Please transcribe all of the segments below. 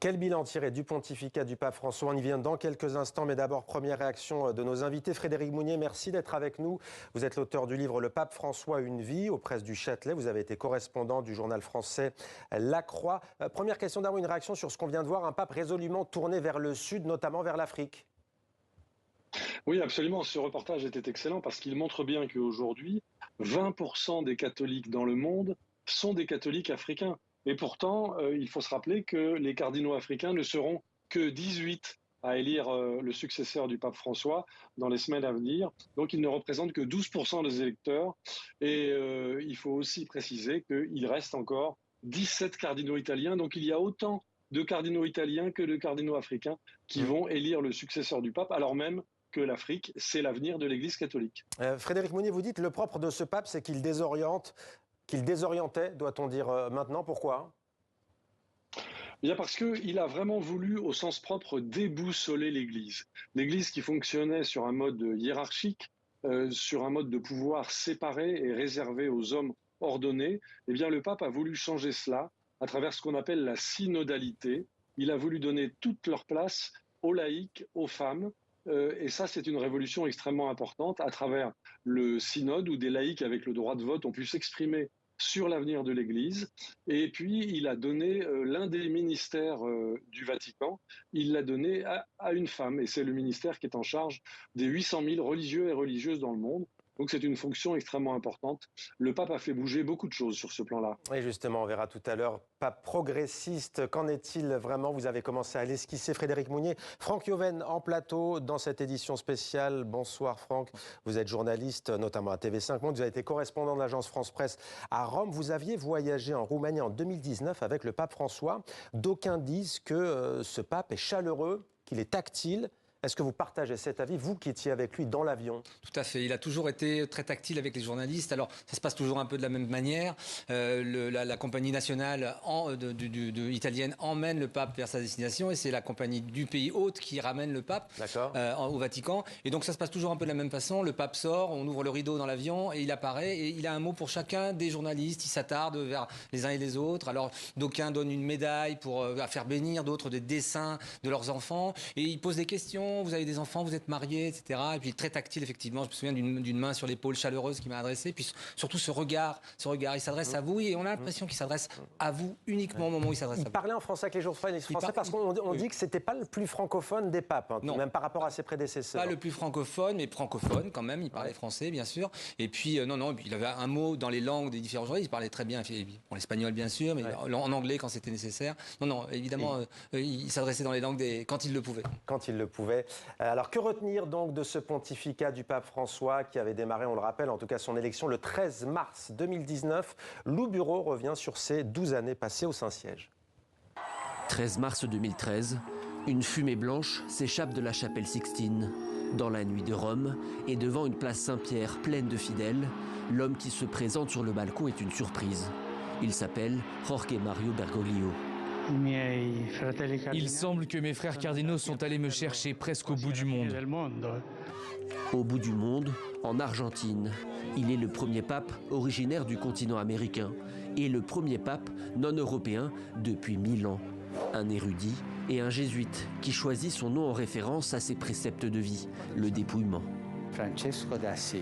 Quel bilan tiré du pontificat du pape François? On y vient dans quelques instants, mais d'abord, première réaction de nos invités. Frédéric Mounier, merci d'être avec nous. Vous êtes l'auteur du livre Le Pape François, une vie, aux presses du Châtelet. Vous avez été correspondant du journal français La Croix. Première question d'abord, une réaction sur ce qu'on vient de voir, un pape résolument tourné vers le sud, notamment vers l'Afrique. Oui, absolument. Ce reportage était excellent parce qu'il montre bien qu'aujourd'hui, 20% des catholiques dans le monde sont des catholiques africains. Et pourtant, il faut se rappeler que les cardinaux africains ne seront que 18 à élire le successeur du pape François dans les semaines à venir. Donc, ils ne représentent que 12% des électeurs. Et il faut aussi préciser qu'il reste encore 17 cardinaux italiens. Donc, il y a autant de cardinaux italiens que de cardinaux africains qui vont élire le successeur du pape, alors même que l'Afrique, c'est l'avenir de l'Église catholique. Frédéric Mounier, vous dites le propre de ce pape, c'est qu'il désoriente, qu'il désorientait, doit-on dire maintenant. Pourquoi ? Bien parce qu'il a vraiment voulu, au sens propre, déboussoler l'Église. L'Église qui fonctionnait sur un mode hiérarchique, sur un mode de pouvoir séparé et réservé aux hommes ordonnés, eh bien le pape a voulu changer cela à travers ce qu'on appelle la synodalité. Il a voulu donner toute leur place aux laïcs, aux femmes. Et ça, c'est une révolution extrêmement importante à travers le synode où des laïcs avec le droit de vote ont pu s'exprimer sur l'avenir de l'Église. Et puis, il a donné l'un des ministères du Vatican, il l'a donné à une femme. Et c'est le ministère qui est en charge des 800 000 religieux et religieuses dans le monde. Donc c'est une fonction extrêmement importante. Le pape a fait bouger beaucoup de choses sur ce plan-là. Et justement, on verra tout à l'heure, pape progressiste, qu'en est-il vraiment? Vous avez commencé à l'esquisser, Frédéric Mounier. Franck Yoven en plateau dans cette édition spéciale. Bonsoir Franck, vous êtes journaliste, notamment à TV5 Monde. Vous avez été correspondant de l'agence France Presse à Rome. Vous aviez voyagé en Roumanie en 2019 avec le pape François. D'aucuns disent que ce pape est chaleureux, qu'il est tactile. Est-ce que vous partagez cet avis, vous qui étiez avec lui dans l'avion? Tout à fait. Il a toujours été très tactile avec les journalistes. Alors, ça se passe toujours un peu de la même manière. La compagnie nationale italienne emmène le pape vers sa destination et c'est la compagnie du pays hôte qui ramène le pape au Vatican. Et donc, ça se passe toujours un peu de la même façon. Le pape sort, on ouvre le rideau dans l'avion et il apparaît. Et il a un mot pour chacun des journalistes. Il s'attarde vers les uns et les autres. Alors, d'aucuns donnent une médaille pour faire bénir, d'autres des dessins de leurs enfants. Et il pose des questions. Vous avez des enfants, vous êtes mariés, etc. Et puis très tactile, effectivement. Je me souviens d'une main sur l'épaule chaleureuse qu'il m'a adressée. Puis surtout ce regard, il s'adresse à vous et on a l'impression qu'il s'adresse à vous uniquement au moment où il s'adresse à vous. Il parlait en français avec les journalistes français parce qu'on dit que c'était pas le plus francophone des papes, même par rapport à ses prédécesseurs. Pas le plus francophone, mais francophone quand même. Il parlait français, bien sûr. Et puis, il avait un mot dans les langues des différents journalistes. Il parlait très bien, l'espagnol, bien sûr, mais en anglais quand c'était nécessaire. Évidemment, il s'adressait dans les langues quand il le pouvait. Quand il le pouvait. Alors, que retenir donc de ce pontificat du pape François qui avait démarré, on le rappelle, en tout cas son élection le 13 mars 2019. Lou Bureau revient sur ces 12 années passées au Saint-Siège. 13 mars 2013, une fumée blanche s'échappe de la chapelle Sixtine. Dans la nuit de Rome et devant une place Saint-Pierre pleine de fidèles, l'homme qui se présente sur le balcon est une surprise. Il s'appelle Jorge Mario Bergoglio. Il semble que mes frères cardinaux sont allés me chercher presque au bout du monde. Au bout du monde, en Argentine. Il est le premier pape originaire du continent américain et le premier pape non européen depuis 1000 ans. Un érudit et un jésuite qui choisit son nom en référence à ses préceptes de vie, le dépouillement.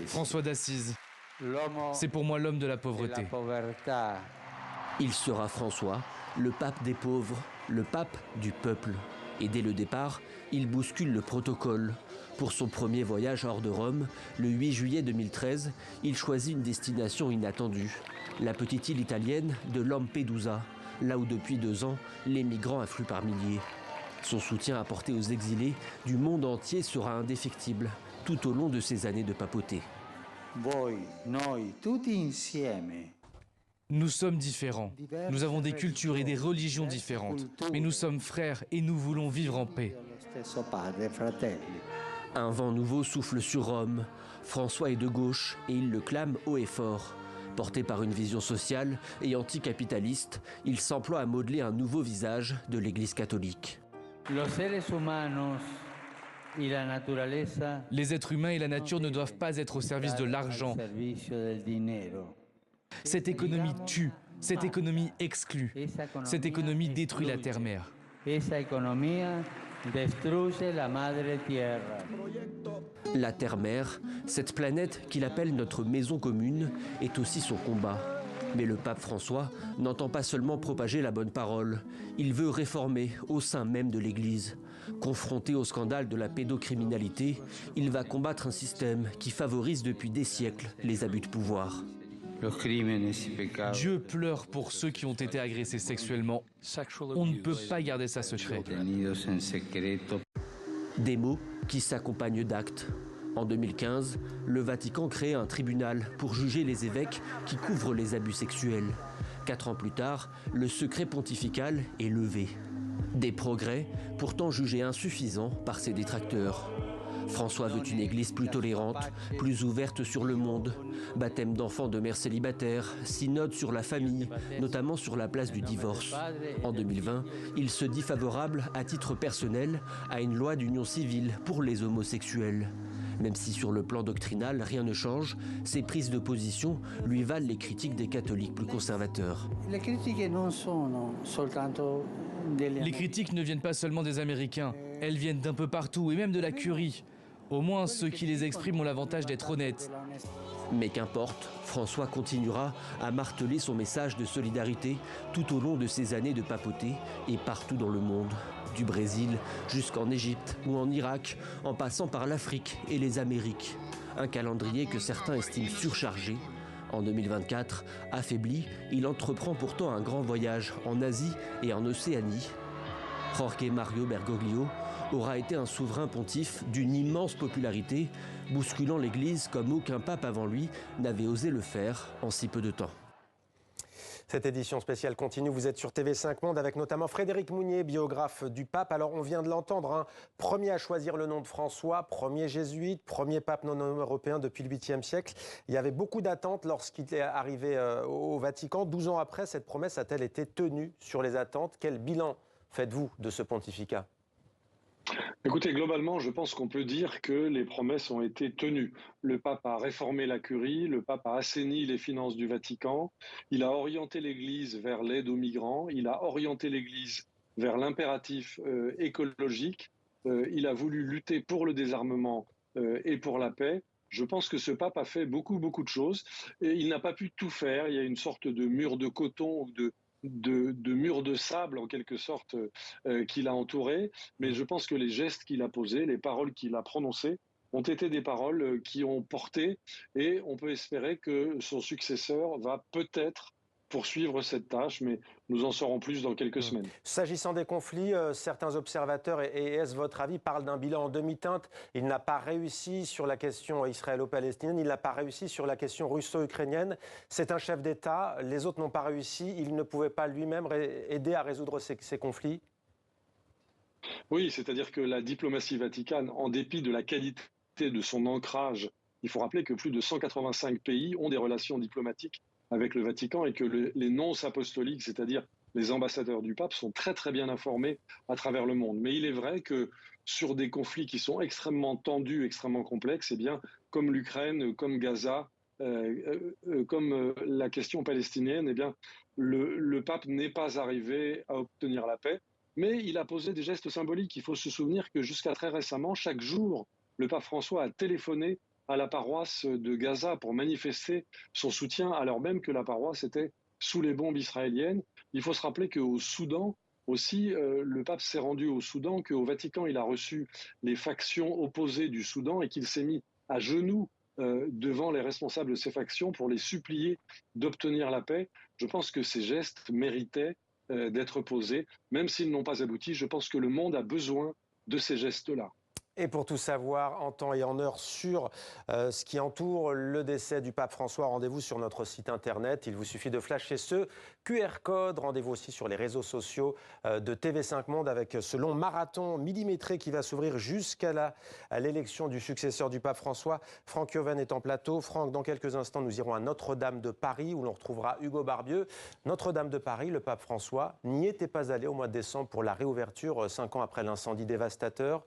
François d'Assise, c'est pour moi l'homme de la pauvreté. Il sera François, le pape des pauvres, le pape du peuple. Et dès le départ, il bouscule le protocole. Pour son premier voyage hors de Rome, le 8 juillet 2013, il choisit une destination inattendue, la petite île italienne de Lampedusa, là où depuis 2 ans, les migrants affluent par milliers. Son soutien apporté aux exilés du monde entier sera indéfectible tout au long de ces années de papauté. Nous sommes différents. Nous avons des cultures et des religions différentes. Mais nous sommes frères et nous voulons vivre en paix. Un vent nouveau souffle sur Rome. François est de gauche et il le clame haut et fort. Porté par une vision sociale et anticapitaliste, il s'emploie à modeler un nouveau visage de l'Église catholique. Les êtres humains et la nature ne doivent pas être au service de l'argent. Cette économie tue, cette économie exclut, cette économie détruit la terre-mère. Esa economía destruye la madre tierra. La Terre-Mère, cette planète qu'il appelle notre maison commune, est aussi son combat. Mais le pape François n'entend pas seulement propager la bonne parole, il veut réformer au sein même de l'Église. Confronté au scandale de la pédocriminalité, il va combattre un système qui favorise depuis des siècles les abus de pouvoir. Dieu pleure pour ceux qui ont été agressés sexuellement. On ne peut pas garder ça secret. Des mots qui s'accompagnent d'actes. En 2015, le Vatican crée un tribunal pour juger les évêques qui couvrent les abus sexuels. 4 ans plus tard, le secret pontifical est levé. Des progrès, pourtant jugés insuffisants par ses détracteurs. François veut une église plus tolérante, plus ouverte sur le monde. Baptême d'enfants de mères célibataires, synode sur la famille, notamment sur la place du divorce. En 2020, il se dit favorable, à titre personnel, à une loi d'union civile pour les homosexuels. Même si sur le plan doctrinal, rien ne change, ses prises de position lui valent les critiques des catholiques plus conservateurs. Les critiques ne viennent pas seulement des Américains, elles viennent d'un peu partout et même de la Curie. Au moins, ceux qui les expriment ont l'avantage d'être honnêtes. Mais qu'importe, François continuera à marteler son message de solidarité tout au long de ses années de papauté et partout dans le monde. Du Brésil jusqu'en Égypte ou en Irak, en passant par l'Afrique et les Amériques. Un calendrier que certains estiment surchargé. En 2024, affaibli, il entreprend pourtant un grand voyage en Asie et en Océanie. Jorge Mario Bergoglio aura été un souverain pontife d'une immense popularité, bousculant l'Église comme aucun pape avant lui n'avait osé le faire en si peu de temps. Cette édition spéciale continue. Vous êtes sur TV5 Monde avec notamment Frédéric Mounier, biographe du pape. Alors on vient de l'entendre, hein, premier à choisir le nom de François, premier jésuite, premier pape non européen depuis le 8e siècle. Il y avait beaucoup d'attentes lorsqu'il est arrivé au Vatican. 12 ans après, cette promesse a-t-elle été tenue sur les attentes? Quel bilan faites-vous de ce pontificat? Écoutez, globalement, je pense qu'on peut dire que les promesses ont été tenues. Le pape a réformé la curie, le pape a assaini les finances du Vatican, il a orienté l'Église vers l'aide aux migrants, il a orienté l'Église vers l'impératif écologique, il a voulu lutter pour le désarmement et pour la paix. Je pense que ce pape a fait beaucoup de choses et il n'a pas pu tout faire. Il y a une sorte de mur de coton ou de mur de sable en quelque sorte qui l'a entouré, mais je pense que les gestes qu'il a posés, les paroles qu'il a prononcées ont été des paroles qui ont porté et on peut espérer que son successeur va peut-être poursuivre cette tâche, mais nous en saurons plus dans quelques semaines. S'agissant des conflits, certains observateurs, et est-ce votre avis, parlent d'un bilan en demi-teinte. Il n'a pas réussi sur la question israélo-palestinienne, il n'a pas réussi sur la question russo-ukrainienne. C'est un chef d'État, les autres n'ont pas réussi, il ne pouvait pas lui-même aider à résoudre ces conflits? Oui, c'est-à-dire que la diplomatie vaticane, en dépit de la qualité de son ancrage, il faut rappeler que plus de 185 pays ont des relations diplomatiques avec le Vatican et que les nonces apostoliques, c'est-à-dire les ambassadeurs du pape, sont très bien informés à travers le monde. Mais il est vrai que sur des conflits qui sont extrêmement tendus, extrêmement complexes, eh bien, comme l'Ukraine, comme Gaza, comme la question palestinienne, eh bien, le pape n'est pas arrivé à obtenir la paix, mais il a posé des gestes symboliques. Il faut se souvenir que jusqu'à très récemment, chaque jour, le pape François a téléphoné à la paroisse de Gaza pour manifester son soutien, alors même que la paroisse était sous les bombes israéliennes. Il faut se rappeler qu'au Soudan aussi, le pape s'est rendu au Soudan, qu'au Vatican, il a reçu les factions opposées du Soudan et qu'il s'est mis à genoux devant les responsables de ces factions pour les supplier d'obtenir la paix. Je pense que ces gestes méritaient d'être posés, même s'ils n'ont pas abouti. Je pense que le monde a besoin de ces gestes-là. Et pour tout savoir en temps et en heure sur ce qui entoure le décès du pape François, rendez-vous sur notre site internet. Il vous suffit de flasher ce QR code. Rendez-vous aussi sur les réseaux sociaux de TV5 Monde avec ce long marathon millimétré qui va s'ouvrir jusqu'à l'élection du successeur du pape François. Franck Joven est en plateau. Franck, dans quelques instants, nous irons à Notre-Dame de Paris où l'on retrouvera Hugo Barbieux. Notre-Dame de Paris, le pape François n'y était pas allé au mois de décembre pour la réouverture 5 ans après l'incendie dévastateur.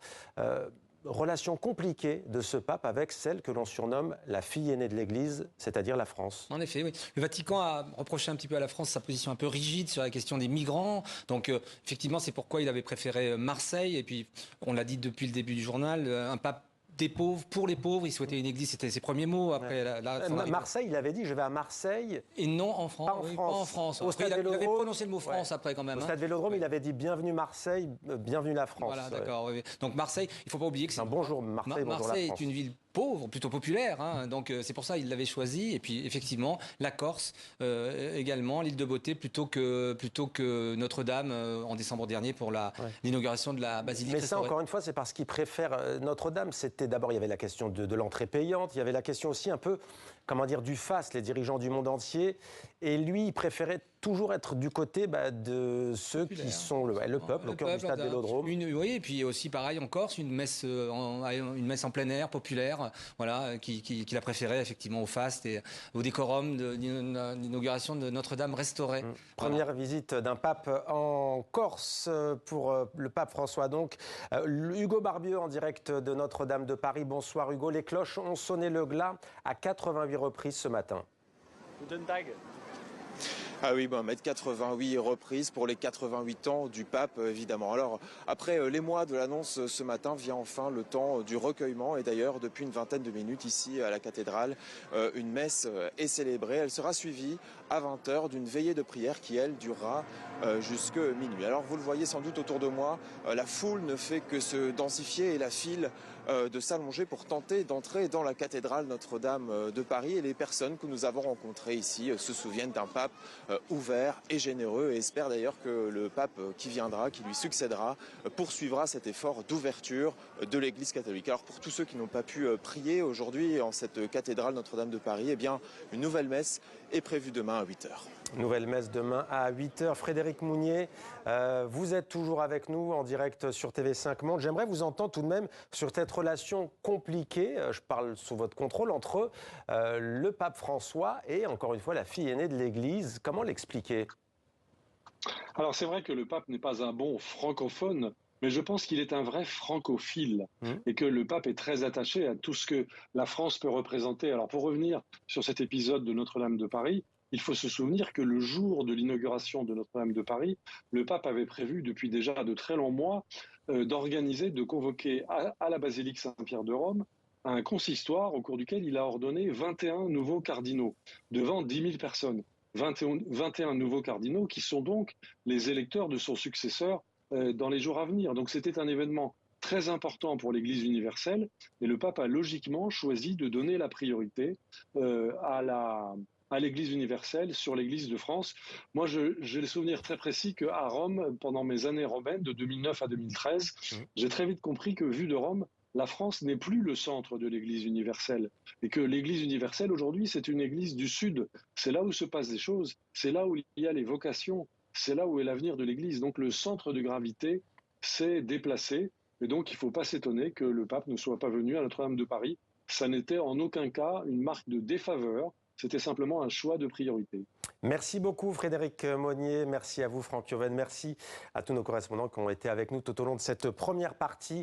relation compliquée de ce pape avec celle que l'on surnomme la fille aînée de l'Église, c'est-à-dire la France. En effet, oui. Le Vatican a reproché un petit peu à la France sa position un peu rigide sur la question des migrants. Donc, effectivement, c'est pourquoi il avait préféré Marseille. Et puis, on l'a dit depuis le début du journal, un pape des pauvres, pour les pauvres. Il souhaitait une église, c'était ses premiers mots. Après, Marseille, il avait dit, je vais à Marseille. Et non en France. Pas en France. Pas en France. Au Après, stade il avait Vélodrome, prononcé le mot France après quand même. Au stade Vélodrome, il avait dit bienvenue Marseille, bienvenue la France. Voilà, d'accord. Oui. Donc Marseille, il ne faut pas oublier que c'est... Bonjour Marseille, bonjour la France. Marseille est une ville pauvre, plutôt populaire. Hein, donc c'est pour ça qu'il l'avait choisi. Et puis effectivement, la Corse également, l'île de Beauté, plutôt que Notre-Dame en décembre dernier pour l'inauguration de la basilique. Mais ça, encore une fois, c'est parce qu'il préfère Notre-Dame. C'était d'abord, il y avait la question de l'entrée payante. Il y avait la question aussi un peu, comment dire, du faste, les dirigeants du monde entier. Et lui, il préférait toujours être du côté de ceux qui sont le peuple, au cœur du stade Vélodrome. Oui, et puis aussi pareil en Corse, une messe en plein air, populaire, voilà, qu'il a préféré effectivement au faste et au décorum d'inauguration de Notre-Dame restaurée. Première visite d'un pape en Corse pour le pape François donc. Hugo Barbieux en direct de Notre-Dame de Paris. Bonsoir Hugo. Les cloches ont sonné le glas à 88 reprises ce matin. Ah oui, 1m88 reprises pour les 88 ans du pape, évidemment. Alors, après les mois de l'annonce ce matin, vient enfin le temps du recueillement. Et d'ailleurs, depuis une vingtaine de minutes, ici à la cathédrale, une messe est célébrée. Elle sera suivie à 20h d'une veillée de prière qui, elle, durera jusque minuit. Alors, vous le voyez sans doute autour de moi, la foule ne fait que se densifier et la file de s'allonger pour tenter d'entrer dans la cathédrale Notre-Dame de Paris. Et les personnes que nous avons rencontrées ici se souviennent d'un pape ouvert et généreux et espèrent d'ailleurs que le pape qui viendra, qui lui succédera, poursuivra cet effort d'ouverture de l'Église catholique. Alors pour tous ceux qui n'ont pas pu prier aujourd'hui en cette cathédrale Notre-Dame de Paris, eh bien une nouvelle messe est prévue demain à 8h. Nouvelle messe demain à 8h. Frédéric Mounier, vous êtes toujours avec nous en direct sur TV5 Monde. J'aimerais vous entendre tout de même sur cette relation compliquée, je parle sous votre contrôle, entre le pape François et, encore une fois, la fille aînée de l'Église. Comment l'expliquer ? Alors c'est vrai que le pape n'est pas un bon francophone, mais je pense qu'il est un vrai francophile et que le pape est très attaché à tout ce que la France peut représenter. Alors pour revenir sur cet épisode de Notre-Dame de Paris, il faut se souvenir que le jour de l'inauguration de Notre-Dame de Paris, le pape avait prévu depuis déjà de très longs mois de convoquer à la basilique Saint-Pierre de Rome un consistoire au cours duquel il a ordonné 21 nouveaux cardinaux devant 10 000 personnes. 21 nouveaux cardinaux qui sont donc les électeurs de son successeur dans les jours à venir. Donc c'était un événement très important pour l'Église universelle et le pape a logiquement choisi de donner la priorité à l'Église universelle sur l'Église de France. Moi, j'ai le souvenir très précis qu'à Rome, pendant mes années romaines, de 2009 à 2013, j'ai très vite compris que, vu de Rome, la France n'est plus le centre de l'Église universelle. Et que l'Église universelle, aujourd'hui, c'est une Église du Sud. C'est là où se passent des choses, c'est là où il y a les vocations, c'est là où est l'avenir de l'Église. Donc le centre de gravité s'est déplacé. Et donc il ne faut pas s'étonner que le pape ne soit pas venu à Notre-Dame de Paris. Ça n'était en aucun cas une marque de défaveur. C'était simplement un choix de priorité. Merci beaucoup Frédéric Monnier, merci à vous Franck Yoven, merci à tous nos correspondants qui ont été avec nous tout au long de cette première partie